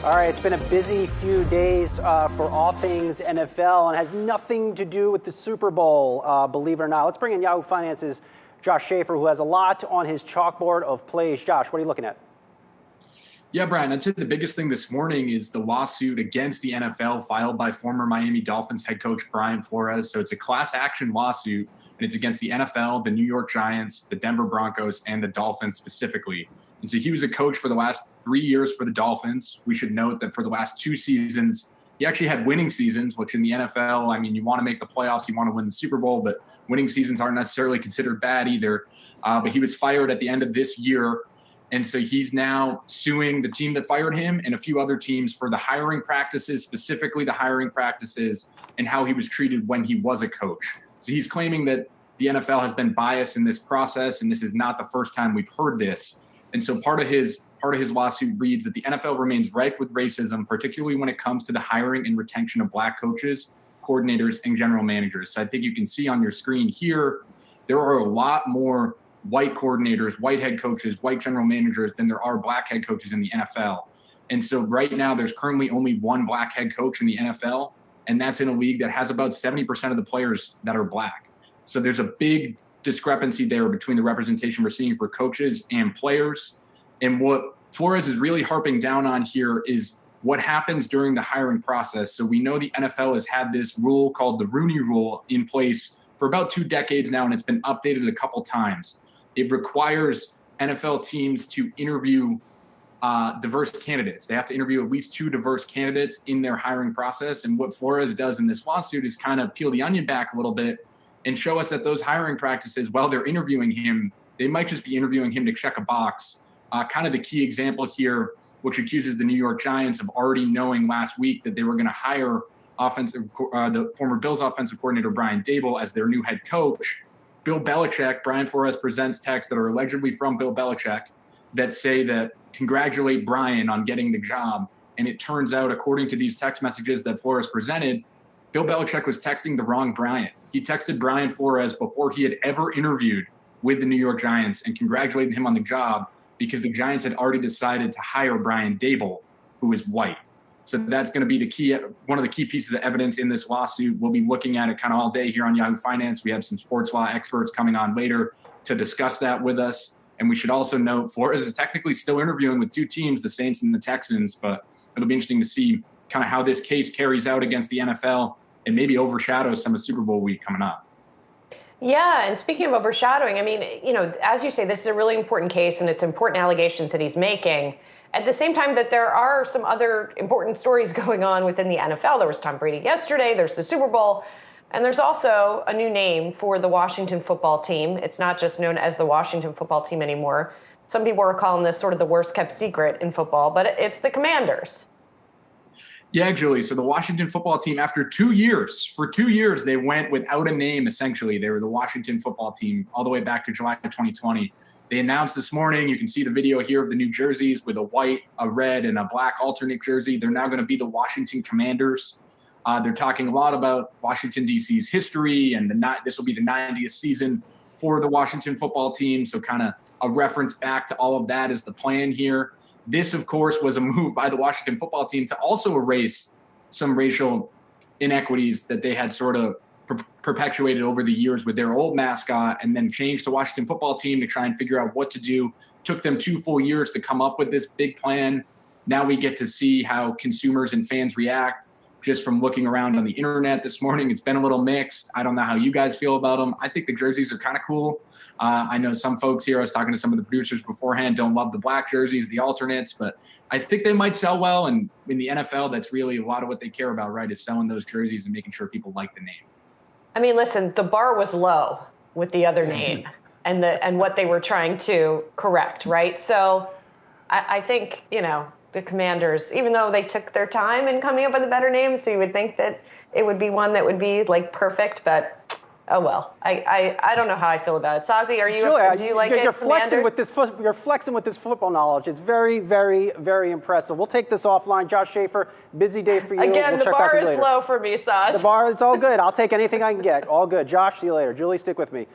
All right, it's been a busy few days for all things NFL and has nothing to do with the Super Bowl, believe it or not. Let's bring in Yahoo Finance's Josh Schafer, who has a lot on his chalkboard of plays. Josh, what are you looking at? Yeah, Brian, I'd say the biggest thing this morning is the lawsuit against the NFL filed by former Miami Dolphins head coach Brian Flores. So it's a class action lawsuit, and it's against the NFL, the New York Giants, the Denver Broncos, and the Dolphins specifically. And so he was a coach for the last 3 years for the Dolphins. We should note that for the last 2 seasons, he actually had winning seasons, which in the NFL, I mean, you want to make the playoffs, you want to win the Super Bowl, but winning seasons aren't necessarily considered bad either. But he was fired at the end of this year. And so he's now suing the team that fired him and a few other teams for the hiring practices, specifically the hiring practices and how he was treated when he was a coach. So he's claiming that the NFL has been biased in this process, and this is not the first time we've heard this. And so part of his lawsuit reads that the NFL remains rife with racism, particularly when it comes to the hiring and retention of black coaches, coordinators, and general managers. So I think you can see on your screen here, there are a lot more white coordinators, white head coaches, white general managers than there are black head coaches in the NFL. And so right now there's currently only one black head coach in the NFL, and that's in a league that has about 70% of the players that are black. So there's a big discrepancy there between the representation we're seeing for coaches and players. And what Flores is really harping down on here is what happens during the hiring process. So we know the NFL has had this rule called the Rooney Rule in place for about 2 decades now, and it's been updated a couple times. It requires NFL teams to interview diverse candidates. They have to interview at least 2 diverse candidates in their hiring process. And what Flores does in this lawsuit is kind of peel the onion back a little bit and show us that those hiring practices, while they're interviewing him, they might just be interviewing him to check a box. Kind of the key example here, which accuses the New York Giants of already knowing last week that they were going to hire the former Bills offensive coordinator Brian Daboll as their new head coach. Bill Belichick, Brian Flores presents texts that are allegedly from Bill Belichick that say that congratulate Brian on getting the job. And it turns out, according to these text messages that Flores presented, Bill Belichick was texting the wrong Brian. He texted Brian Flores before he had ever interviewed with the New York Giants and congratulated him on the job because the Giants had already decided to hire Brian Daboll, who is white. So that's going to be one of the key pieces of evidence in this lawsuit. We'll be looking at it kind of all day here on Yahoo Finance. We have some sports law experts coming on later to discuss that with us. And we should also note Flores is technically still interviewing with 2 teams, the Saints and the Texans, but it'll be interesting to see kind of how this case carries out against the NFL and maybe overshadows some of Super Bowl week coming up. Yeah, and speaking of overshadowing, I mean, as you say, this is a really important case and it's important allegations that he's making. At the same time that there are some other important stories going on within the NFL. There was Tom Brady yesterday, there's the Super Bowl, and there's also a new name for the Washington football team. It's not just known as the Washington football team anymore. Some people are calling this sort of the worst kept secret in football, but it's the Commanders. Yeah, Julie. So the Washington football team, after 2 years, for 2 years, they went without a name, essentially. They were the Washington football team all the way back to July of 2020. They announced this morning, you can see the video here of the new jerseys with a white, a red, and a black alternate jersey. They're now going to be the Washington Commanders. They're talking a lot about Washington, D.C.'s history, and this will be the 90th season for the Washington football team. So kind of a reference back to all of that is the plan here. This, of course, was a move by the Washington football team to also erase some racial inequities that they had sort of perpetuated over the years with their old mascot, and then changed the Washington football team to try and figure out what to do. Took them 2 full years to come up with this big plan. Now we get to see how consumers and fans react. Just from looking around on the internet this morning, it's been a little mixed. I don't know how you guys feel about them. I think the jerseys are kind of cool. I know some folks here, I was talking to some of the producers beforehand, don't love the black jerseys, the alternates, but I think they might sell well. And in the NFL, that's really a lot of what they care about, right, is selling those jerseys and making sure people like the name. I mean, listen, the bar was low with the other name and what they were trying to correct, right? So I think, the Commanders, even though they took their time in coming up with a better name, so you would think that it would be one that would be like perfect, but oh well. I don't know how I feel about it. Sazi, do you like it? You're flexing with this football knowledge. It's very, very, very impressive. We'll take this offline. Josh Schafer, busy day for you. Again, we'll the bar is low for me, Saz. The bar, it's all good. I'll take anything I can get. All good. Josh, see you later. Julie, stick with me.